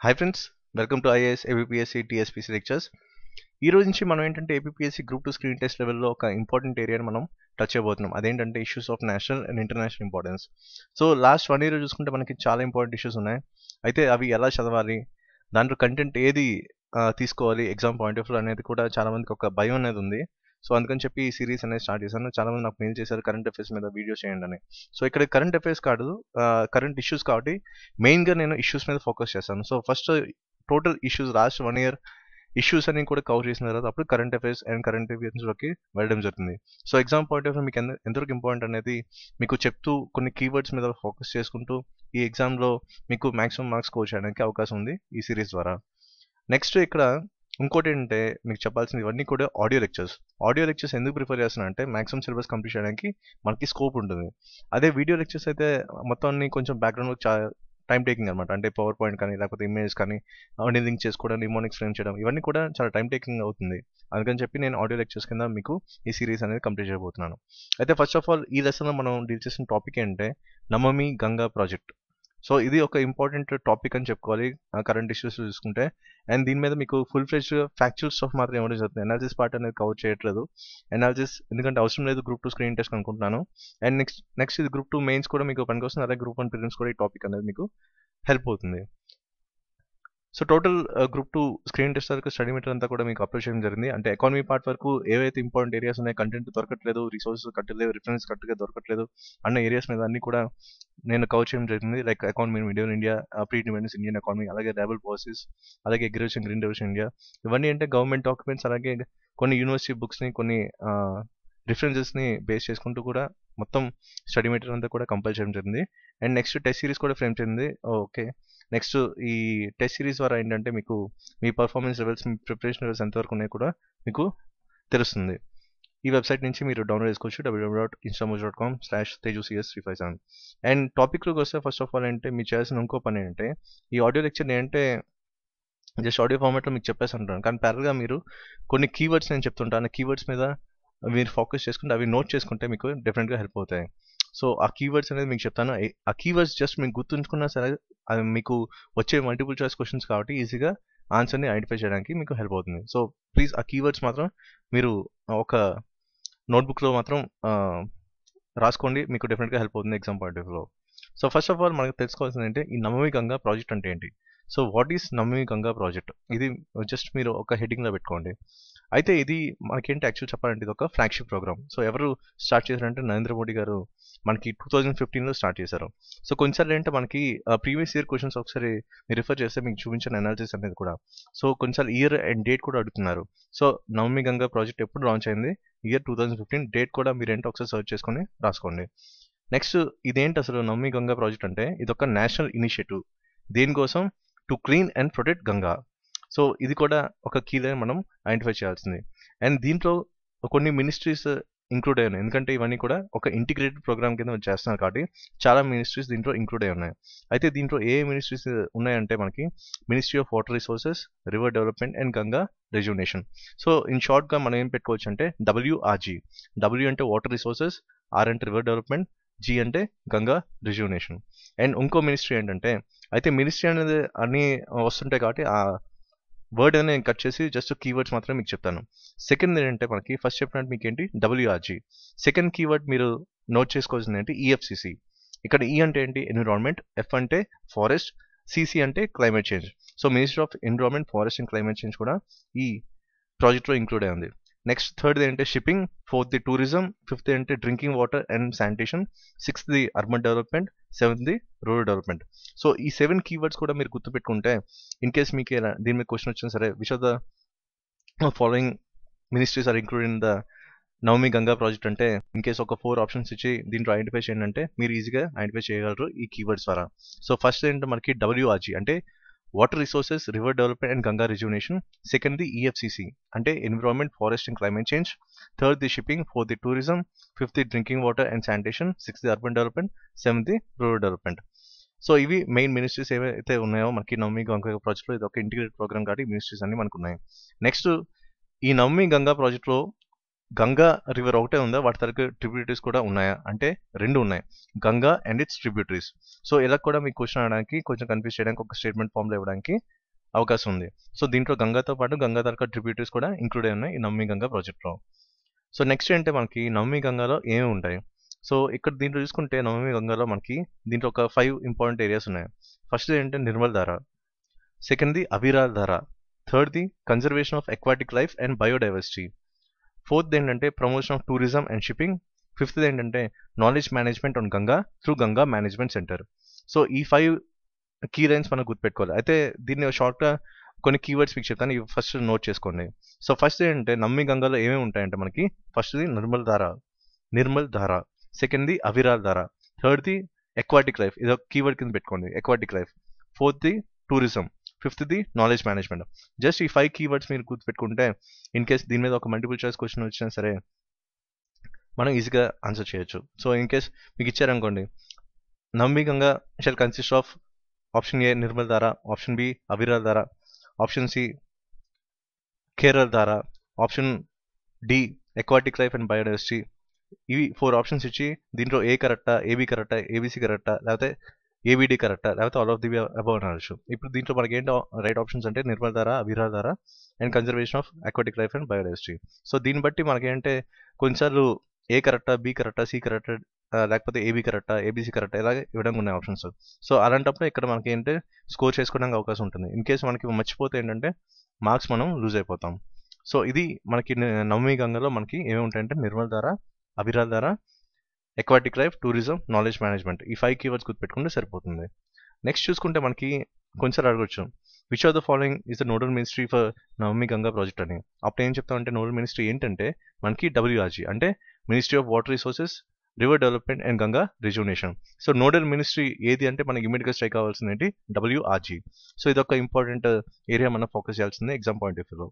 Hi friends, welcome to IAS APSC TSPC lectures. ఈ రోజు నుంచి మనం ఏంటంటే ఏపీఎస్సి గ్రూప్ 2 స్క్రీన్ టెస్ట్ లెవెల్లో ఒక ఇంపార్టెంట్ ఏరియాని మనం టచ్ చేయబోతున్నాం. అదేంటంటే issues of national and international importance. So last 1 year చూసుకుంటే మనకి చాలా ఇంపార్టెంట్ ఇష్యూస్ ఉన్నాయి. అయితే అవి ఎలా చదవాలి, దాంట్లో కంటెంట్ ఏది తీసుకోవాలి ఎగ్జామ్ పాయింట్ ఆఫ్ వ్యూ అనేది కూడా చాలా మందికి ఒక భయం అనేది ఉంది. సో అందుకని చెప్పి ఈ సిరీస్ అనేది స్టార్ట్ చేశాను. చాలా మంది నాకు మెయిల్ చేశారు కరెంట్ అఫైర్స్ మీద వీడియో చేయండి అని. సో ఇక్కడ కరెంట్ అఫైర్స్ కాదు, కరెంట్ ఇష్యూస్ కాబట్టి మెయిన్గా నేను ఇష్యూస్ మీద ఫోకస్ చేస్తాను. So first total issues last 1 year issues అని కూడా కవర్ చేసిన తర్వాత అప్పుడు కరెంట్ అఫైర్స్ అండ్ కరెంట్ అఫైర్స్లోకి వెళ్ళడం జరుగుతుంది. So exam point of view మీకు ఎంతవరకు ఇంపార్టెంట్ అనేది మీకు చెప్తూ కొన్ని కీవర్డ్స్ మీద ఫోకస్ చేసుకుంటూ ఈ ఎగ్జామ్లో మీకు మాక్సిమం మార్క్స్ స్కోర్ చేయడానికి అవకాశం ఉంది ఈ సిరీస్ ద్వారా. నెక్స్ట్ ఇక్కడ ఇంకోటి ఏంటంటే మీకు చెప్పాల్సింది ఇవన్నీ కూడా ఆడియో లెక్చర్స్. ఆడియో లెక్చర్స్ ఎందుకు ప్రిఫర్ చేస్తున్నా అంటే మాక్సిమం సిలబస్ కంప్లీట్ చేయడానికి మనకి స్కోప్ ఉంటుంది. అదే వీడియో లెక్చర్స్ అయితే మొత్తం అన్ని కొంచెం బ్యాక్గ్రౌండ్ వర్క్ టైం టేకింగ్ అనమాట. అంటే పవర్ పాయింట్ కానీ లేకపోతే ఇమేజ్ కానీ అవన్నీ లింక్ చేసుకోవడం, నిమోనిక్స్ ఫ్రేమ్ చేయడం ఇవన్నీ కూడా చాలా టైం టేకింగ్ అవుతుంది. అందుకని చెప్పి నేను ఆడియో లెక్చర్స్ కింద మీకు ఈ సిరీస్ అనేది కంప్లీట్ చేయబోతున్నాను. అయితే ఫస్ట్ ఆఫ్ ఆల్ ఈ లెసన్లో మనం డీల్ చేసిన టాపిక్ ఏంటంటే నమామి గంగా ప్రాజెక్ట్. సో ఇది ఒక ఇంపార్టెంట్ టాపిక్ అని చెప్పుకోవాలి కరెంట్ ఇష్యూస్ చూసుకుంటే. అండ్ దీని మీద మీకు ఫుల్ ఫ్లెడ్జ్ ఫ్యాక్చువల్ స్టఫ్ మాత్రం ఇవ్వడం జరుగుతుంది. అనాలిసిస్ పార్ట్ అనేది కవర్ చేయట్లేదు. అనాలిసిస్ ఎందుకంటే అవసరం లేదు గ్రూప్ 2 స్క్రీన్ టెస్ట్ అనుకుంటున్నాను. అండ్ నెక్స్ట్ ఇది గ్రూప్ 2 మెయిన్స్ కూడా మీకు పనికొస్తుంది. అలాగే గ్రూప్ 1 ప్రిలిమ్స్ కూడా ఈ టాపిక్ అనేది మీకు హెల్ప్ అవుతుంది. So total group 2 screen test వరకు స్టడీ మెటీరియల్ అంతా కూడా మీకు అప్లోడ్ చేయడం జరిగింది. అంటే ఎకానమీ పార్ట్ వరకు ఏవైతే ఇంపార్టెంట్ ఏరియాస్ ఉన్నాయి, కంటెంట్ దొరకట్లేదు, రిసోర్సెస్ కట్టలేదు, రిఫరెన్స్ కరెక్ట్గా దొరకట్లేదు అన్న ఏరియాస్ మీద అన్ని కూడా నేను కవర్ చేయడం జరిగింది. Like economy medium India, pre independence Indian economy, అలాగే రేబల్ పాలసీస్, అలాగే అగ్రికల్చర్ గ్రీన్ రెవల్యూషన్ ఇండియా. ఇవన్నీ అంటే గవర్నమెంట్ డాక్యుమెంట్స్, అలాగే కొన్ని యూనివర్సిటీ బుక్స్ని, కొన్ని రిఫరెన్సెస్ని బేస్ చేసుకుంటూ కూడా మొత్తం స్టడీ మెటీరియల్ అంతా కూడా కంపైల్ చేయడం జరిగింది. అండ్ నెక్స్ట్ టెస్ట్ సిరీస్ కూడా ఫ్రేమ్ చేయండి. ఓకే, నెక్స్ట్ ఈ టెస్ట్ సిరీస్ ద్వారా ఏంటంటే మీకు మీ పర్ఫార్మెన్స్ లెవెల్స్, మీ ప్రిపరేషన్ లెవెల్స్ ఎంతవరకు ఉన్నాయో కూడా మీకు తెలుస్తుంది. ఈ వెబ్సైట్ నుంచి మీరు డౌన్లోడ్ చేసుకోవచ్చు www.instamojo.com/tejucs357. అండ్ టాపిక్లోకి వస్తే ఫస్ట్ ఆఫ్ ఆల్ అంటే మీరు చేయాల్సిన ఇంకో పని ఏంటంటే ఈ ఆడియో లెక్చర్ ఏంటంటే జస్ట్ ఆడియో ఫార్మాట్లో మీకు చెప్పేసి ఉంటాను, కానీ ప్యారల్గా మీరు కొన్ని కీవర్డ్స్ నేను చెప్తుంటాను. కీవర్డ్స్ మీద మీరు ఫోకస్ చేసుకుంటే అవి నోట్ చేసుకుంటే మీకు డెఫినెట్గా హెల్ప్ అవుతాయి. సో ఆ కీవర్డ్స్ అనేది మీకు చెప్తాను. ఆ కీవర్డ్స్ జస్ట్ మీకు గుర్తుంచుకున్నా సరే అది మీకు వచ్చే మల్టిపుల్ చాయిస్ క్వశ్చన్స్ కాబట్టి ఈజీగా ఆన్సర్ని ఐడెంటిఫై చేయడానికి మీకు హెల్ప్ అవుతుంది. సో ప్లీజ్ ఆ కీవర్డ్స్ మాత్రం మీరు ఒక నోట్బుక్లో మాత్రం రాసుకోండి, మీకు డెఫినెట్గా హెల్ప్ అవుతుంది ఎగ్జామ్ పాయింట్ ఆఫ్ వ్యూలో. సో ఫస్ట్ ఆఫ్ ఆల్ మనకు తెలుసుకోవాల్సింది ఏంటి, ఈ నమామి గంగా ప్రాజెక్ట్ అంటే ఏంటి. So what is Namami Ganga project, ఇది జస్ట్ మీరు ఒక హెడ్డింగ్లో పెట్టుకోండి. అయితే ఇది మనకేంటి యాక్చువల్ చెప్పాలంటే ఇది ఒక ఫ్లాగ్షిప్ ప్రోగ్రామ్. సో ఎవరు స్టార్ట్ చేశారంటే నరేంద్ర మోడీ గారు మనకి 2015లో స్టార్ట్ చేశారు. సో కొన్నిసార్లు ఏంటంటే మనకి ప్రీవియస్ ఇయర్ క్వశ్చన్స్ ఒకసారి మీరు రిఫర్ చేస్తే మీకు చూపించిన అనాలిసిస్ అనేది కూడా. సో కొన్నిసార్లు ఇయర్ అండ్ డేట్ కూడా అడుగుతున్నారు. సో నమామి గంగా ప్రాజెక్ట్ ఎప్పుడు లాంచ్ అయింది, ఇయర్ 2015, డేట్ కూడా మీరు ఏంటో ఒకసారి సర్చ్ చేసుకొని రాసుకోండి. నెక్స్ట్ ఇదేంటి అసలు నమామి గంగా ప్రాజెక్ట్ అంటే ఇది ఒక నేషనల్ ఇనిషియేటివ్. దేనికోసం, to clean and protect Ganga. So ఇది కూడా ఒక కీలైన మనం ఐడెంటిఫై చేయాల్సింది. అండ్ దీంట్లో కొన్ని మినిస్ట్రీస్ ఇంక్లూడ్ అయ్యి ఉన్నాయి, ఎందుకంటే ఇవన్నీ కూడా ఒక ఇంటిగ్రేటెడ్ ప్రోగ్రామ్ కింద చేస్తున్నారు కాబట్టి చాలా మినిస్ట్రీస్ దీంట్లో ఇంక్లూడ్ అయ్యి ఉన్నాయి. అయితే దీంట్లో ఏ మినిస్ట్రీస్ ఉన్నాయంటే మనకి ministry of water resources, river development and Ganga rejuvenation. So in షార్ట్గా మనం ఏం పెట్టుకోవచ్చు అంటే WRG. W అంటే వాటర్ రిసోర్సెస్, R అంటే రివర్ డెవలప్మెంట్, G అంటే గంగా రెజ్యునేషన్. అండ్ ఇంకో మినిస్ట్రీ ఏంటంటే, అయితే మినిస్ట్రీ అనేది అన్నీ వస్తుంటాయి కాబట్టి ఆ వర్డ్ అనేది నేను కట్ చేసి జస్ట్ కీవర్డ్స్ మాత్రమే మీకు చెప్తాను. సెకండ్ ఏంటంటే మనకి ఫస్ట్ చెప్పినట్టు మీకు ఏంటి WRG. సెకండ్ కీవర్డ్ మీరు నోట్ చేసుకోవాల్సింది ఏంటి EFCC. ఇక్కడ E అంటే ఏంటి ఎన్విరాన్మెంట్, F అంటే ఫారెస్ట్, CC అంటే climate change. So ministry of environment, forest and climate change కూడా ఈ ప్రాజెక్ట్లో ఇంక్లూడ్ అయి ఉంది. నెక్స్ట్ థర్డ్ ఏంటంటే shipping, fourth the tourism, fifth ఏంటంటే drinking water and sanitation, sixth the urban development, seventh the rural development. So ఈ 7 keywords కూడా మీరు గుర్తుపెట్టుకుంటే ఇన్ కేస్ మీకు దీని మీద క్వశ్చన్ వచ్చినా సరే which of the following ministries are include in the Namami Ganga project అంటే ఇన్ కేస్ ఒక 4 ఆప్షన్స్ ఇచ్చి దీంట్లో ఐడెంటిఫై చేయండి అంటే మీరు ఈజీగా ఐడెంటిఫై చేయగలరు ఈ కీవర్డ్స్ ద్వారా. సో ఫస్ట్ ఏంటంటే మనకి WRG అంటే water resources, river development and Ganga rejuvenation. Second the EFCC అంటే environment, forest and climate change. Third the shipping, fourth the tourism, fifth the drinking water and sanitation, sixth the urban development, seventh the rural development. So ఇవి main ministries ఏవైతే ఉన్నాయో మనకి నమామి గంగా ప్రాజెక్ట్లో ఇది ఒక integrated programme కాబట్టి ministries అన్ని మనకు ఉన్నాయి. నెక్స్ట్ ఈ నమామి గంగా ప్రాజెక్ట్లో గంగా రివర్ ఒకటే ఉందా, వాటి తరకు ట్రిబ్యూటరీస్ కూడా ఉన్నాయా అంటే రెండు ఉన్నాయి, Ganga and it's tributaries. So ఇలా కూడా మీకు క్వశ్చన్ అడడానికి కొంచెం కన్ఫ్యూజ్ చేయడానికి ఒక స్టేట్మెంట్ ఫామ్లో ఇవ్వడానికి అవకాశం ఉంది. సో దీంట్లో గంగాతో పాటు గంగా తరక ట్రిబ్యూటరీస్ కూడా ఇంక్లూడ్ అయి ఉన్నాయి ఈ నమ్మి గంగా ప్రాజెక్ట్లో. సో నెక్స్ట్ ఏంటంటే మనకి నమ్మి గంగాలో ఏమేమి ఉంటాయి. సో ఇక్కడ దీంట్లో చూసుకుంటే నవమి గంగాలో మనకి దీంట్లో ఒక 5 ఇంపార్టెంట్ ఏరియాస్ ఉన్నాయి. ఫస్ట్ ఏంటంటే నిర్మల్ ధార, సెకండ్ది అవిరాల్ ధార, థర్డ్ది conservation of aquatic life and biodiversity, fourth ఏంటంటే promotion of tourism and shipping, fifth ఏంటంటే knowledge management on Ganga through Ganga management centre. So ఈ 5 కీ లైన్స్ మనం గుర్తుపెట్టుకోవాలి. అయితే దీన్ని షార్ట్గా కొన్ని కీవర్డ్స్ మీకు చెప్తాను, ఇవి ఫస్ట్ నోట్ చేసుకోండి. సో ఫస్ట్ ఏంటంటే నమ్మి గంగాలో ఏమేమి ఉంటాయంటే మనకి ఫస్ట్ది నిర్మల్ ధార, సెకండ్ది అవిరాల్ ధార, థర్డ్ది అక్వాటిక్ లైఫ్, ఇది ఒక కీవర్డ్ కింద పెట్టుకోండి అక్వాటిక్ లైఫ్, ఫోర్త్ది టూరిజం, ఫిఫ్త్ది నాలెడ్జ్ మేనేజ్మెంట్. జస్ట్ ఈ 5 కీవర్డ్స్ మీరు గుర్తుపెట్టుకుంటే ఇన్ కేస్ దీని మీద ఒక మల్టిపుల్ చాయిస్ క్వశ్చన్ వచ్చినా సరే మనం ఈజీగా ఆన్సర్ చేయొచ్చు. సో ఇన్ కేస్ మీకు ఇచ్చారనుకోండి, Namami Ganga shall consist of option A Nirmal Dhara, option B Aviral Dhara, option C Kerala Dhara, option D aquatic life and biodiversity. ఇవి 4 ఆప్షన్స్ ఇచ్చి దీంట్లో ఏ కరెక్టా, ఏబి కరెక్టా, ఏబిసి కరెక్టా, లేకపోతే ఏబిడి కరెక్టా, లేకపోతే ఆల్ ఆఫ్ ది అబౌవ్ అనవచ్చు. ఇప్పుడు దీంట్లో మనకి ఏంటో రైట్ ఆప్షన్స్ అంటే నిర్మల్ ధార, అవిరాల్ ధార and conservation of aquatic life and biodiversity. So దీన్ని బట్టి మనకేంటే కొన్నిసార్లు ఏ కరెక్టా, బి కరెక్టా, సి కరెక్టా, లేకపోతే ఏబి కరెక్టా, ఏబిసి కరెక్టా, ఇలాగే ఇవ్వడం ఉన్నాయి ఆప్షన్స్. సో అలాంటప్పుడు ఇక్కడ మనకి ఏంటంటే స్కోర్ చేసుకోవడానికి అవకాశం ఉంటుంది. ఇన్ కేసు మనకి మర్చిపోతే ఏంటంటే మార్క్స్ మనం లూజ్ అయిపోతాం. సో ఇది మనకి నవమి గంగలో మనకి ఏమి ఉంటాయంటే నిర్మల్ ధార, అవిరాల్ ధార, aquatic life, tourism, knowledge management, ఈ 5 కీవర్డ్స్ గుర్తుపెట్టుకుంటే సరిపోతుంది. నెక్స్ట్ చూసుకుంటే మనకి కొంచెం అడగొచ్చు, which of the following is the nodal ministry for Navami Ganga project అని. అప్పుడు ఏం చెప్తామంటే నోడల్ మినిస్ట్రీ ఏంటంటే మనకి డబ్ల్యూఆర్జీ అంటే ministry of water resources, river development and Ganga rejuvenation. So nodal ministry ఏది అంటే మనకి ఇమీడియట్గా స్ట్రైక్ కావాల్సింది ఏంటి, డబ్ల్యూఆర్జీ. సో ఇది ఒక ఇంపార్టెంట్ ఏరియా మనం ఫోకస్ చేయాల్సిందే ఎగ్జామ్ పాయింట్ ఆఫ్ వ్యూలో.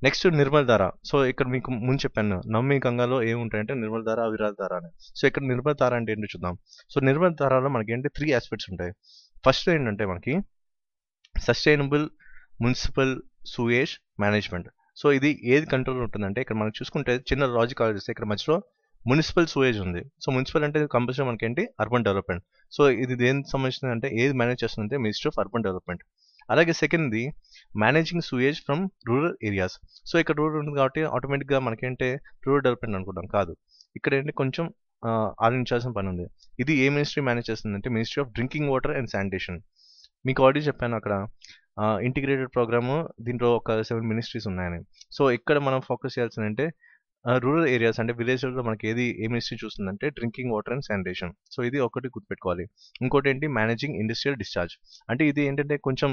నెక్స్ట్ నిర్మల్ ధార. సో ఇక్కడ మీకు ముందు చెప్పాను నమ్మి గంగాలో ఏముంటాయంటే నిర్మల్ ధార, అవిరాల్ ధార అని. సో ఇక్కడ నిర్మల్ ధార అంటే ఏంటో చూద్దాం. సో నిర్మల్ ధారలో మనకి ఏంటి 3 ఆస్పెక్ట్స్ ఉంటాయి. ఫస్ట్ ఏంటంటే మనకి sustainable municipal sewage management. So ఇది ఏది కంట్రోల్ ఉంటుందంటే ఇక్కడ మనం చూసుకుంటే చిన్న లాజిక్ ఆలోచిస్తే ఇక్కడ మధ్యలో మున్సిపల్ సూయేజ్ ఉంది. సో మున్సిపల్ అంటే కంపల్సరీ మనకి ఏంటి అర్బన్ డెవలప్మెంట్. సో ఇది దేనికి సంబంధించింది అంటే ఏది మేనేజ్ చేస్తుందంటే మినిస్ట్రీ ఆఫ్ అర్బన్ డెవలప్మెంట్. అలాగే సెకండ్ది managing sewage from rural areas. So ఇక్కడ రూరల్ ఉంటుంది కాబట్టి ఆటోమేటిక్గా మనకేంటే రూరల్ డెవలప్మెంట్ అనుకుంటాం, కాదు. ఇక్కడ ఏంటి కొంచెం ఆలోచించాల్సిన పని ఉంది. ఇది ఏ మినిస్ట్రీ మేనేజ్ చేస్తుందంటే ministry of drinking water and sanitation. మీకు ఆల్రెడీ చెప్పాను అక్కడ ఇంటిగ్రేటెడ్ ప్రోగ్రాము, దీంట్లో ఒక 7 మినిస్ట్రీస్ ఉన్నాయని. సో ఇక్కడ మనం ఫోకస్ చేయాల్సిందంటే రూరల్ ఏరియాస్ అంటే విలేజ్లో మనకి ఏ మినిస్ట్రీ చూస్తుందంటే drinking water and sanitation. So ఇది ఒకటి గుర్తుపెట్టుకోవాలి. ఇంకోటి ఏంటి మేనేజింగ్ ఇండస్ట్రియల్ డిశ్చార్జ్. అంటే ఇది ఏంటంటే కొంచెం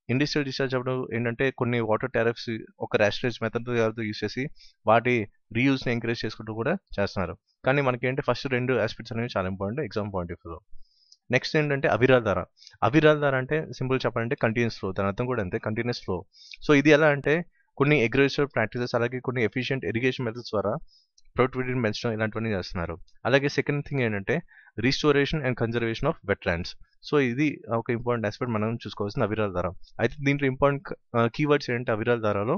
ఇండస్ట్రియల్ డిశ్చార్జ్ అప్పుడు ఏంటంటే కొన్ని వాటర్ టారిఫ్స్ ఒక రేషనలైజ్ మెథడ్ యూస్ చేసి వాటి రీయూస్ని ఎంకరేజ్ చేసుకుంటూ కూడా చేస్తున్నారు. కానీ మనకి ఏంటి ఫస్ట్ 2 ఆస్పెక్ట్స్ అనేవి చాలా ఇంపార్టెంట్ ఎగ్జామ్ పాయింట్ ఆఫ్ వ్యూలో. నెక్స్ట్ ఏంటంటే అవిరాల్ ధార. అవిరాల్ ధార అంటే సింపుల్ చెప్పాలంటే కంటిన్యూస్ ఫ్లో, దాని అర్థం కూడా అంతే, కంటిన్యూస్ ఫ్లో. సో ఇది ఎలా అంటే కొన్ని అగ్రికల్చర్ ప్రాక్టీసెస్ అలాగే కొన్ని ఎఫిషియెంట్ ఇరిగేషన్ మెథడ్స్ ద్వారా ప్రొడక్టివిటీని పెంచడం ఇలాంటివన్నీ చేస్తున్నారు. అలాగే సెకండ్ థింగ్ ఏంటంటే restoration and conservation of wetlands. So ఇది ఒక ఇంపార్టెంట్ ఆస్పెక్ట్ మనం చూసుకోవాల్సిన అవిరాల్ ధార. అయితే దీంట్లో ఇంపార్టెంట్ కీవర్డ్స్ ఏంటంటే అవిరాల్ ధారలో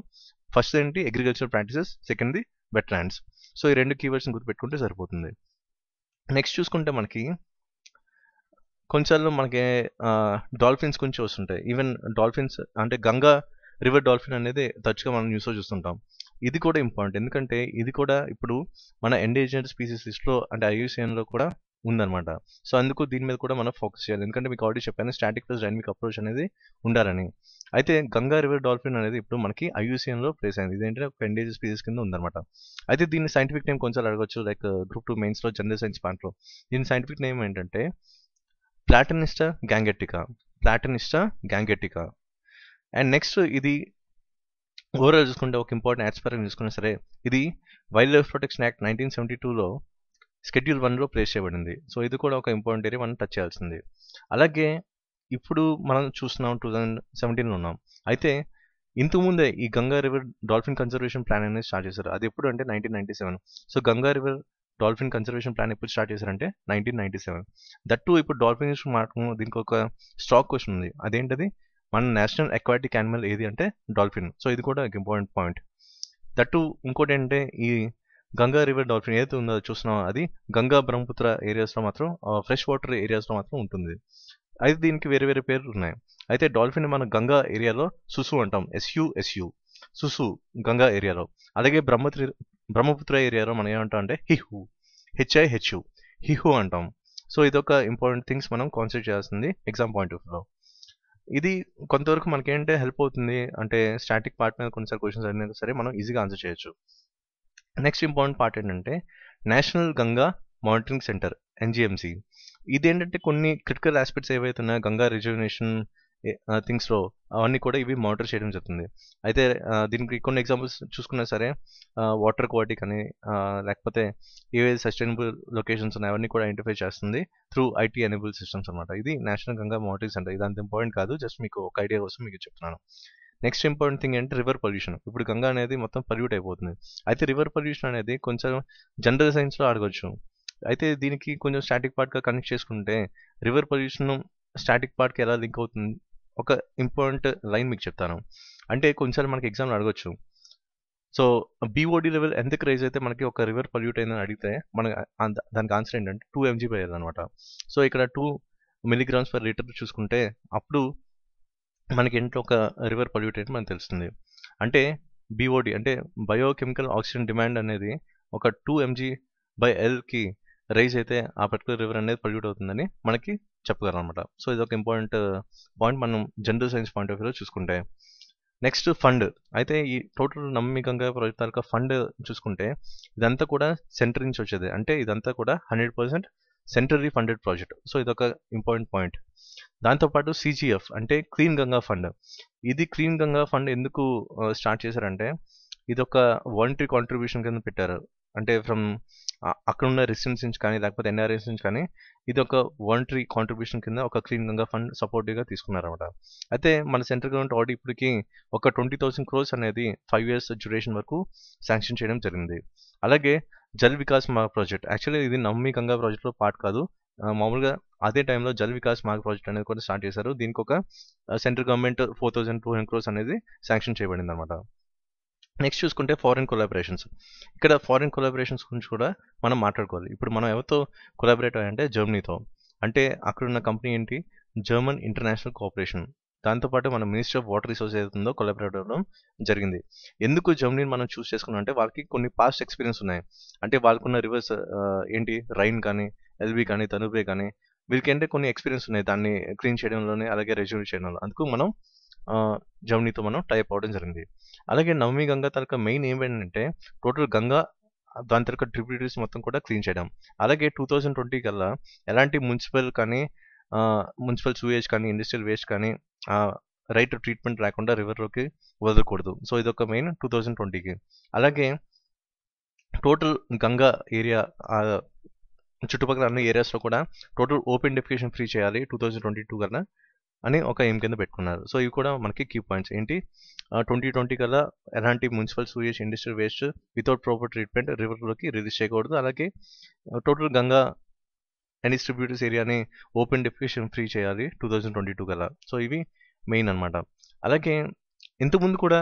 ఫస్ట్ ఏంటి అగ్రికల్చర్ ప్రాక్టీసెస్, సెకండ్ది వెట్లాండ్స్. సో ఈ 2 కీవర్డ్స్ని గుర్తుపెట్టుకుంటే సరిపోతుంది. నెక్స్ట్ చూసుకుంటే మనకి కొన్నిసార్లు మనకి డాల్ఫిన్స్ గురించి వస్తుంటాయి. ఈవెన్ డాల్ఫిన్స్ అంటే గంగా రివర్ డాల్ఫిన్ అనేది తరచుగా మనం న్యూస్లో చూస్తుంటాం. ఇది కూడా ఇంపార్టెంట్, ఎందుకంటే ఇది కూడా ఇప్పుడు మన ఎండేంజర్డ్ స్పీసీస్ లిస్ట్లో అంటే ఐయుసిఎన్లో కూడా ఉందన్నమాట. సో అందుకు దీని మీద కూడా మనం ఫోకస్ చేయాలి, ఎందుకంటే మీకు ఆల్రెడీ చెప్పాను స్టాటిక్ ప్లస్ డైనమిక్ అప్రోచ్ అనేది ఉండాలని. అయితే గంగా రివర్ డాల్ఫిన్ అనేది ఇప్పుడు మనకి ఐయుసిఎన్లో ప్లేస్ అయింది. ఇదేంటంటే ఒక ఎండేంజర్డ్ స్పీసీస్ కింద ఉందన్నమాట. అయితే దీన్ని సైంటిఫిక్ నేమ్ కొంచెం అడగవచ్చు, లైక్ గ్రూప్ 2 మెయిన్స్లో జనరల్ సైన్స్ పాయింట్లో. దీని సైంటిఫిక్ నేమ్ ఏంటంటే ప్లాటనిస్టా గ్యాంగెటికా. అండ్ నెక్స్ట్ ఇది ఓవరాల్ చూసుకుంటే ఒక ఇంపార్టెంట్ యాస్పెక్ట్ చూసుకున్నా సరే ఇది వైల్డ్ లైఫ్ ప్రొటెక్షన్ యాక్ట్ 1972లో షెడ్యూల్ 1లో ప్లేస్ చేయబడింది. సో ఇది కూడా ఒక ఇంపార్టెంట్ ఏరియా మనం టచ్ చేయాల్సింది. అలాగే ఇప్పుడు మనం చూస్తున్నాం 2017లో ఉన్నాం. అయితే ఇంతకుముందే ఈ Ganga river dolphin conservation plan అనేది స్టార్ట్ చేశారు. అది ఎప్పుడు అంటే 1997. So Ganga river dolphin conservation plan ఎప్పుడు స్టార్ట్ చేశారంటే 1997. దట్టు ఇప్పుడు డాల్ఫిన్ మాట్లాడము దీనికి ఒక స్టాక్ క్వశ్చన్ ఉంది. అదేంటది మన నేషనల్ అక్వాటిక్ యానిమల్ ఏది అంటే డాల్ఫిన్. సో ఇది కూడా ఒక ఇంపార్టెంట్ పాయింట్. దట్టు ఇంకోటి ఏంటంటే ఈ గంగా రివర్ డాల్ఫిన్ ఏదైతే ఉందో చూస్తున్నామో అది గంగా బ్రహ్మపుత్ర ఏరియాస్లో మాత్రం ఫ్రెష్ వాటర్ ఏరియాస్లో మాత్రం ఉంటుంది. అయితే దీనికి వేరే వేరే పేర్లు ఉన్నాయి. అయితే డాల్ఫిన్ మన గంగా ఏరియాలో సుసు అంటాం, ఎస్యు సుసు గంగా ఏరియాలో. అలాగే బ్రహ్మపుత్ర ఏరియాలో మనం ఏమంటాం అంటే హెచ్ఐహెచ్యు హిహు అంటాం. సో ఇదొక ఇంపార్టెంట్ థింగ్స్ మనం కాన్సిడర్ చేయాల్సింది ఎగ్జామ్ పాయింట్ ఆఫ్ వ్యూలో. ఇది కొంతవరకు మనకేంటే హెల్ప్ అవుతుంది, అంటే స్టాటిక్ పార్ట్ మీద కొన్నిసార్లు క్వశ్చన్స్ అడిగినా సరే మనం ఈజీగా ఆన్సర్ చేయొచ్చు. నెక్స్ట్ ఇంపార్టెంట్ పార్ట్ ఏంటంటే నేషనల్ గంగా మానిటరింగ్ సెంటర్, ఎన్జిఎంసి. ఇదేంటంటే కొన్ని క్రిటికల్ ఆస్పెక్ట్స్ ఏవైతే ఉన్నాయో గంగా రిజర్వేషన్ థింగ్స్లో అవన్నీ కూడా ఇవి మానిటర్ చేయడం జరుగుతుంది. అయితే దీనికి కొన్ని ఎగ్జాంపుల్స్ చూసుకున్నా సరే వాటర్ క్వాలిటీ కానీ లేకపోతే ఏవైతే సస్టైనబుల్ లొకేషన్స్ ఉన్నాయో అవన్నీ కూడా ఐడెంటిఫై చేస్తుంది త్రూ ఐటీ ఎనేబుల్ సిస్టమ్స్ అనమాట. ఇది నేషనల్ గంగా మానిటరింగ్ సెంటర్. ఇది అంత ఇంపార్టెంట్ కాదు, జస్ట్ మీకు ఒక ఐడియా కోసం మీకు చెప్తున్నాను. నెక్స్ట్ ఇంపార్టెంట్ థింగ్ ఏంటంటే రివర్ పొల్యూషన్. ఇప్పుడు గంగా అనేది మొత్తం పొల్యూట్ అయిపోతుంది. అయితే రివర్ పొల్యూషన్ అనేది కొంచెం జనరల్ సైన్స్లో అడగొచ్చు. అయితే దీనికి కొంచెం స్టాటిక్ పార్ట్గా కనెక్ట్ చేసుకుంటే రివర్ పొల్యూషన్ స్టాటిక్ పార్ట్కి ఎలా లింక్ అవుతుంది, ఒక ఇంపార్టెంట్ లైన్ మీకు చెప్తాను. అంటే కొంచెం మనకి ఎగ్జామ్లో అడగొచ్చు. సో బీఓడి లెవెల్ ఎంతకు రైజ్ అయితే మనకి ఒక రివర్ పొల్యూట్ అయిందని అడిగితే మనకి దానికి ఆన్సర్ ఏంటంటే 2 mg/l అనమాట. సో ఇక్కడ 2 mg/l చూసుకుంటే అప్పుడు మనకి ఏంటో ఒక రివర్ పొల్యూట్ అయితే మనకు తెలుస్తుంది. అంటే బీఓడి అంటే బయోకెమికల్ ఆక్సిజన్ డిమాండ్ అనేది ఒక 2 mg/lకి రైజ్ అయితే ఆ పర్టికులర్ రివర్ అనేది పొల్యూట్ అవుతుందని మనకి చెప్పగలం అనమాట. సో ఇది ఒక ఇంపార్టెంట్ పాయింట్ మనం జనరల్ సైన్స్ పాయింట్ ఆఫ్ వ్యూలో చూసుకుంటే. Next fund. అయితే ఈ టోటల్ నమామి గంగా ప్రాజెక్ట్ తాలూకా ఫండ్ చూసుకుంటే ఇదంతా కూడా సెంటర్ నుంచి వచ్చేది. అంటే ఇదంతా కూడా 100% సెంట్రల్లీ ఫండెడ్ ప్రాజెక్ట్. సో ఇదొక ఇంపార్టెంట్ పాయింట్. దాంతోపాటు సిజిఎఫ్ అంటే క్లీన్ గంగా ఫండ్. ఇది క్లీన్ గంగా ఫండ్ ఎందుకు స్టార్ట్ చేశారంటే ఇదొక వాలంటరీ కాంట్రిబ్యూషన్ కింద పెట్టారు. అంటే ఫ్రమ్ అక్కడ ఉన్న రెసిడెన్స్ నుంచి కానీ లేకపోతే ఎన్ఆర్ఎస్ నుంచి కానీ ఇది ఒక వాలంటరీ కాంట్రిబ్యూషన్ కింద ఒక క్లీన్ గంగా ఫండ్ సపోర్టివ్గా తీసుకున్నారన్నమాట. అయితే మన సెంట్రల్ గవర్నమెంట్ ఆల్రెడీ ఇప్పటికి ఒక 20,000 crores అనేది 5 years డ్యూరేషన్ వరకు శాంక్షన్ చేయడం జరిగింది. అలాగే జల్ వికాస్ మార్గ్ ప్రాజెక్ట్, యాక్చువల్లీ ఇది నమామి గంగా ప్రాజెక్ట్లో పార్ట్ కాదు. మామూలుగా అదే టైంలో జల్ వికాస్ మార్గ్ ప్రాజెక్ట్ అనేది కూడా స్టార్ట్ చేశారు. దీనికి ఒక సెంట్రల్ గవర్నమెంట్ 4,200 crores అనేది శాంక్షన్ చేయబడింది అనమాట. నెక్స్ట్ చూసుకుంటే ఫారిన్ కొలాబరేషన్స్. ఇక్కడ ఫారిన్ కొలాబరేషన్స్ గురించి కూడా మనం మాట్లాడుకోవాలి. ఇప్పుడు మనం ఎవరితో కొలాబరేట్ అయ్యంటే జర్మనీతో. అంటే అక్కడున్న కంపెనీ ఏంటి, జర్మన్ ఇంటర్నేషనల్ కోఆపరేషన్. దాంతోపాటు మన మినిస్ట్రీ ఆఫ్ వాటర్ రిసోర్స్ ఏదైతుందో కొలాబరేట్ అవ్వడం జరిగింది. ఎందుకు జర్మనీని మనం చూస్ చేసుకున్నాం అంటే వాళ్ళకి కొన్ని పాస్ట్ ఎక్స్పీరియన్స్ ఉన్నాయి. అంటే వాళ్ళకున్న రివర్స్ ఏంటి రైన్ కానీ ఎల్బీ కానీ తనుబే కానీ వీళ్ళకి ఏంటంటే కొన్ని ఎక్స్పీరియన్స్ ఉన్నాయి దాన్ని క్లీన్ చేయడంలోనే, అలాగే రెజ్యూమ్ చేయడంలో. అందుకు మనం జర్మనీతో మనం టైప్ అవ్వడం జరిగింది. అలాగే నమామి గంగా తాలూకా మెయిన్ ఏమైందంటే టోటల్ గంగా దాని తాలూకా ట్రిబ్యూటరీస్ మొత్తం కూడా క్లీన్ చేయడం. అలాగే 2020 కల్లా ఎలాంటి మున్సిపల్ కానీ మున్సిపల్ సూయేజ్ కానీ ఇండస్ట్రియల్ వేస్ట్ కానీ రైట్ ట్రీట్మెంట్ లేకుండా రివర్లోకి వదలకూడదు. సో ఇదొక మెయిన్ 2020కి. అలాగే టోటల్ గంగా ఏరియా చుట్టుపక్కల అన్ని ఏరియాస్లో కూడా టోటల్ ఓపెన్ డెఫికేషన్ ఫ్రీ చేయాలి 2022 కల్లా అని ఒక ఎయిమ్ కింద పెట్టుకున్నారు. సో ఇవి కూడా మనకి కీ పాయింట్స్. ఏంటి 2020 కల్లా ఎలాంటి municipal sewage industrial waste without proper treatment రివర్లోకి రిలీజ్ చేయకూడదు. అలాగే టోటల్ గంగా అండ్ డిస్ట్రిబ్యూటర్స్ ఏరియాని ఓపెన్ డెఫికేషన్ ఫ్రీ చేయాలి 2022 కల్లా. సో ఇవి మెయిన్ అనమాట. అలాగే ఇంతకుముందు కూడా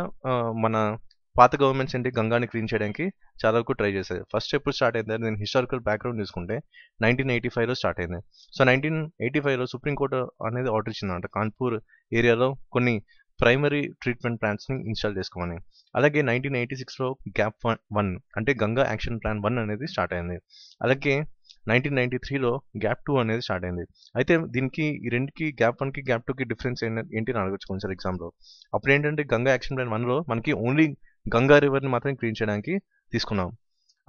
మన పాత గవర్నమెంట్స్ ఏంటి గంగాని క్లీన్ చేయడానికి చాలా వరకు ట్రై చేశాయి. ఫస్ట్ ఎప్పుడు స్టార్ట్ అయింది నేను హిస్టారికల్ బ్యాక్గ్రౌండ్ చూసుకుంటే 1985లో స్టార్ట్ అయింది. సో 1985లో సుప్రీంకోర్టు అనేది ఆర్డర్ ఇచ్చిందన్నమాట కాన్పూర్ ఏరియాలో కొన్ని ప్రైమరీ ట్రీట్మెంట్ ప్లాంట్స్ని ఇన్స్టాల్ చేసుకోమని. అలాగే 1986లో గ్యాప్ 1 అంటే గంగా యాక్షన్ ప్లాన్ 1 అనేది స్టార్ట్ అయింది. అలాగే 1993లో గ్యాప్ 2 అనేది స్టార్ట్ అయింది. అయితే దీనికి ఈ రెండుకి గ్యాప్ 1కి గ్యాప్ 2కి డిఫరెన్స్ ఏంటి అని అడగచ్చు కొంచెం ఎగ్జామ్లో. అప్పుడు ఏంటంటే గంగా యాక్షన్ ప్లాన్ 1లో మనకి ఓన్లీ గంగా రివర్ని మాత్రం క్లీన్ చేయడానికి తీసుకున్నాం.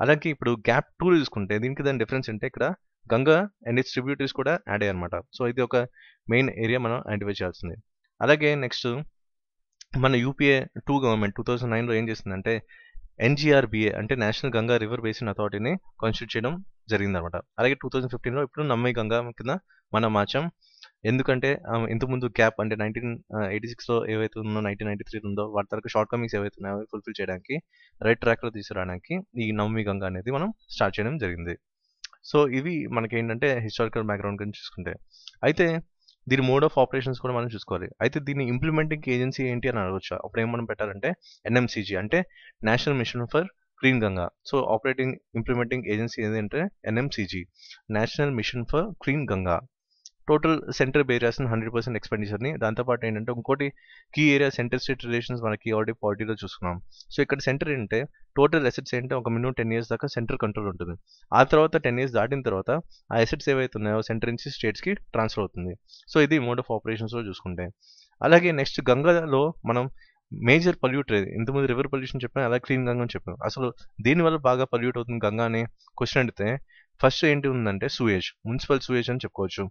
అలాగే ఇప్పుడు గ్యాప్ 2 చూసుకుంటే దీనికి దాని డిఫరెన్స్ అంటే ఇక్కడ గంగా అండ్ ఇట్స్ ట్రిబ్యూటరీస్ కూడా యాడ్ అయ్యాయి అనమాట. సో ఇది ఒక మెయిన్ ఏరియా మనం ఐడెంటిఫై చేయాల్సింది. అలాగే నెక్స్ట్ మన యూపీఏ 2 గవర్నమెంట్ 2009లో ఏం చేసిందంటే ఎన్జిఆర్బిఏ అంటే నేషనల్ గంగా రివర్ బేసిన్ అథారిటీని కాన్స్టిట్యూట్ చేయడం జరిగిందనమాట. అలాగే 2015లో ఇప్పుడు నమామి గంగా కింద మనం మార్చాం. ఎందుకంటే ఇంతకుముందు గ్యాప్ అంటే 1986లో ఏవైతే ఉందో 1993 ఉందో వాటి తరకు షార్ట్ కమింగ్స్ ఏవైతే ఉన్నాయో ఫుల్ఫిల్ చేయడానికి రైట్ ట్రాక్లో తీసుకురావడానికి ఈ నమామి గంగా అనేది మనం స్టార్ట్ చేయడం జరిగింది. సో ఇవి మనకి ఏంటంటే హిస్టారికల్ బ్యాక్గ్రౌండ్ గురించి చూసుకుంటే. అయితే దీని మోడ్ ఆఫ్ ఆపరేషన్స్ కూడా మనం చూసుకోవాలి. అయితే దీని ఇంప్లిమెంటింగ్ ఏజెన్సీ ఏంటి అని అడగొచ్చు. అప్పుడు ఏం మనం పెట్టాలంటే ఎన్ఎంసీజీ అంటే national mission for clean Ganga. So operating implementing agency ఏదంటే NMCG national mission for clean Ganga. Total centre bear చేస్తుంది 100% ఎక్స్పెండిచర్ని. దాంతోపాటు ఏంటంటే ఇంకోటి key area centre state relations మనకి ఆల్రెడీ పాలిటీలో చూసుకున్నాం. సో ఇక్కడ సెంటర్ ఏంటంటే టోటల్ అసెట్స్ ఏంటంటే ఒక మినిమం 10 years దాకా సెంటర్ కంట్రోల్ ఉంటుంది. ఆ తర్వాత 10 years దాటిన తర్వాత ఆ అసెట్స్ ఏవైతే ఉన్నాయో సెంటర్ నుంచి స్టేట్స్కి ట్రాన్స్ఫర్ అవుతుంది. సో ఇది మోడ్ ఆఫ్ ఆపరేషన్స్లో చూసుకుంటే. అలాగే నెక్స్ట్ గంగాలో మనం మేజర్ పొల్యూటర్ ఏది ఇంతకుముందు రివర్ పొల్యూషన్ చెప్పాను, అలా క్లీన్ గంగా అని చెప్పాను. అసలు దీనివల్ల బాగా పొల్యూట్ అవుతుంది గంగా అని క్వశ్చన్ అడిగితే ఫస్ట్ ఏంటి ఉందంటే సూయేజ్, మున్సిపల్ సూయేజ్ అని చెప్పుకోవచ్చు.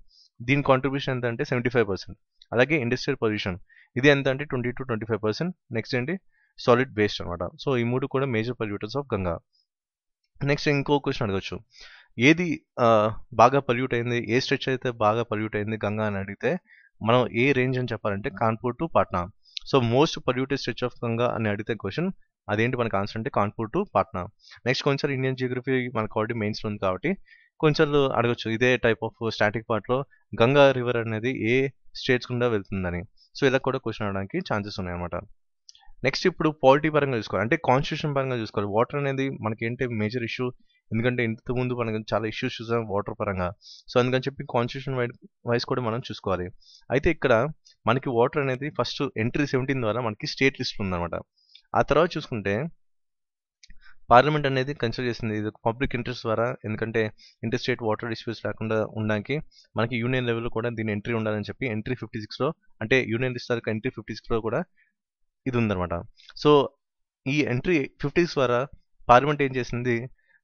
దీని కాంట్రిబ్యూషన్ ఎంత అంటే 75%. అలాగే ఇండస్ట్రియల్ పొల్యూషన్ ఇది ఎంత అంటే 20 to 25%. నెక్స్ట్ ఏంటి సాలిడ్ వేస్ట్ అనమాట. సో ఈ మూడు కూడా మేజర్ పొల్యూటర్స్ ఆఫ్ గంగా. నెక్స్ట్ ఇంకో క్వశ్చన్ అడగచ్చు, ఏది బాగా పొల్యూట్ అయింది, ఏ స్ట్రెచ్ అయితే బాగా పొల్యూట్ అయింది గంగా అని అడిగితే మనం ఏ రేంజ్ అని చెప్పాలంటే Kanpur to Patna. So most polluted stretch of Ganga అని అడిగితే క్వశ్చన్ అదేంటి మనకు ఆన్సర్ అంటే కాన్పూర్ టు పాట్నా. నెక్స్ట్ కొంచెం ఇండియన్ జియోగ్రఫీ మనకు ఆల్రెడీ మెయిన్స్లో ఉంది కాబట్టి కొంచెం అడగచ్చు ఇదే టైప్ ఆఫ్ స్టాటిక్ పార్ట్లో గంగా రివర్ అనేది ఏ స్టేట్స్ గుండా వెళ్తుందని. సో ఇలా కూడా క్వశ్చన్ అడగడానికి ఛాన్సెస్ ఉన్నాయన్నమాట. నెక్స్ట్ ఇప్పుడు పాలిటీ పరంగా చూసుకోవాలి, అంటే కాన్స్టిట్యూషన్ పరంగా చూసుకోవాలి. వాటర్ అనేది మనకి ఏంటి మేజర్ ఇష్యూ, ఎందుకంటే ఇంతకుముందు మనకి చాలా ఇష్యూస్ చూసాం వాటర్ పరంగా. సో అందుకని చెప్పి కాన్స్టిట్యూషన్ వైజ్ కూడా మనం చూసుకోవాలి. అయితే ఇక్కడ మనకి వాటర్ అనేది ఫస్ట్ ఎంట్రీ 17 ద్వారా మనకి స్టేట్ లిస్ట్ ఉందన్నమాట. ఆ తర్వాత చూసుకుంటే పార్లమెంట్ అనేది కన్సిడర్ చేసింది ఇది పబ్లిక్ ఇంట్రెస్ట్ ద్వారా, ఎందుకంటే ఇంటర్ స్టేట్ వాటర్ డిస్ప్యూట్స్ లేకుండా ఉండడానికి మనకి యూనియన్ లెవెల్లో కూడా దీని ఎంట్రీ ఉండాలని చెప్పి ఎంట్రీ 56లో, అంటే యూనియన్ లిస్ట్ ద్వారా ఎంట్రీ 56లో కూడా ఇది ఉందన్నమాట. సో ఈ ఎంట్రీ 56 ద్వారా పార్లమెంట్ ఏం చేసింది,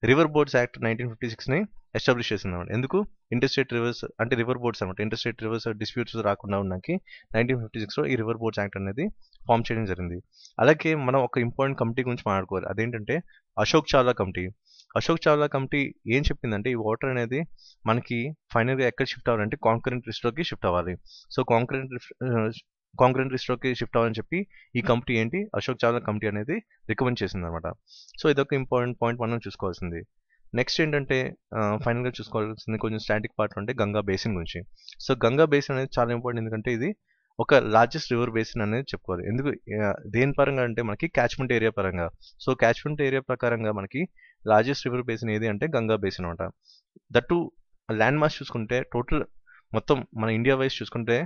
రివర్ బోర్డ్స్ యాక్ట్ 1956ని ఎస్టాబ్లిష్ చేసింది అనమాట. ఎందుకు ఇంటర్ స్టేట్ రివర్స్ అంటే రివర్ బోర్డ్స్ అనమాట, ఇంటర్ స్టేట్ రివర్స్ డిస్ప్యూట్స్ రాకుండా ఉండడానికి 1956లో ఈ రివర్ బోర్డ్స్ యాక్ట్ అనేది ఫామ్ చేయడం జరిగింది. అలాగే మనం ఒక ఇంపార్టెంట్ కమిటీ గురించి మాట్లాడుకోవాలి, అదేంటంటే అశోక్ చావ్లా కమిటీ. అశోక్ చావ్లా కమిటీ ఏం చెప్పిందంటే ఈ వాటర్ అనేది మనకి ఫైనల్గా ఎక్కడ షిఫ్ట్ అవ్వాలంటే కాంకరెంట్ లిస్ట్లోకి షిఫ్ట్ అవ్వాలి. సో కాంకరెంట్ లిస్ట్లోకి షిఫ్ట్ అవ్వాలని చెప్పి ఈ కమిటీ ఏంటి అశోక్ చావ్లా కమిటీ అనేది రికమెండ్ చేసింది అనమాట. సో ఇదొక ఇంపార్టెంట్ పాయింట్ మనం చూసుకోవాల్సింది. నెక్స్ట్ ఏంటంటే ఫైనల్గా చూసుకోవాల్సింది కొంచెం స్టాటిక్ పార్ట్ అంటే గంగా బేసిన్ గురించి. సో గంగా బేసిన్ అనేది చాలా ఇంపార్టెంట్, ఎందుకంటే ఇది ఒక లార్జెస్ట్ రివర్ బేసిన్ అనేది చెప్పుకోవాలి. ఎందుకు దేని పరంగా అంటే మనకి క్యాచ్మెంట్ ఏరియా పరంగా. సో క్యాచ్మెంట్ ఏరియా ప్రకారంగా మనకి లార్జెస్ట్ రివర్ బేసిన్ ఏది అంటే గంగా బేసిన్ అనమాట. దట్టు ల్యాండ్ మాస్ చూసుకుంటే టోటల్ మొత్తం మన ఇండియా వైజ్ చూసుకుంటే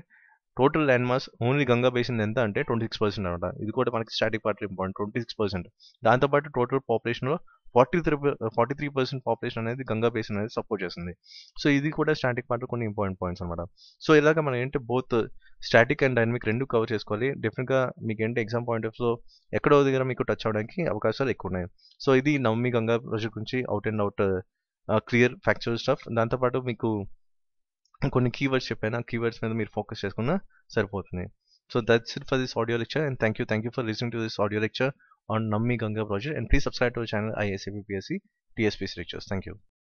total land mass only Ganga basin ఎంత అంటే 26% అనమాట. ఇది కూడా మనకి స్టాటిక్ పార్ట్ ఇంపార్టెంట్, 26%. దాంతోపాటు టోటల్ పాపులేషన్లో 43% పాపులేషన్ అనేది గంగా బేసిన్ అనేది సపోర్ట్ చేస్తుంది. సో ఇది కూడా స్టాటిక్ పార్ట్ కొన్ని ఇంపార్టెంట్ పాయింట్స్ అనమాట. సో ఇలాగ మనం ఏంటి బోత్ స్టాటిక్ అండ్ డైనమిక్ రెండు కవర్ చేసుకోవాలి. డెఫినెట్గా మీకు ఏంటి ఎగ్జామ్ పాయింట్ ఆఫ్ లో ఎక్కడో దగ్గర మీకు టచ్ అవడానికి అవకాశాలు ఎక్కువ ఉన్నాయి. సో ఇది నవమి గంగా ప్రాజెక్ట్ గురించి out and out clear factual stuff. దాంతోపాటు మీకు కొన్ని కీవర్డ్స్ చెప్పాను, ఆ కీవర్డ్స్ మీద మీరు ఫోకస్ చేసుకున్నా సరిపోతుంది. So that's it for this audio lecture and thank you for listening to this audio lecture on Nammi Ganga project, and please subscribe to our channel ISAP PSC TSPC lectures. Thank you.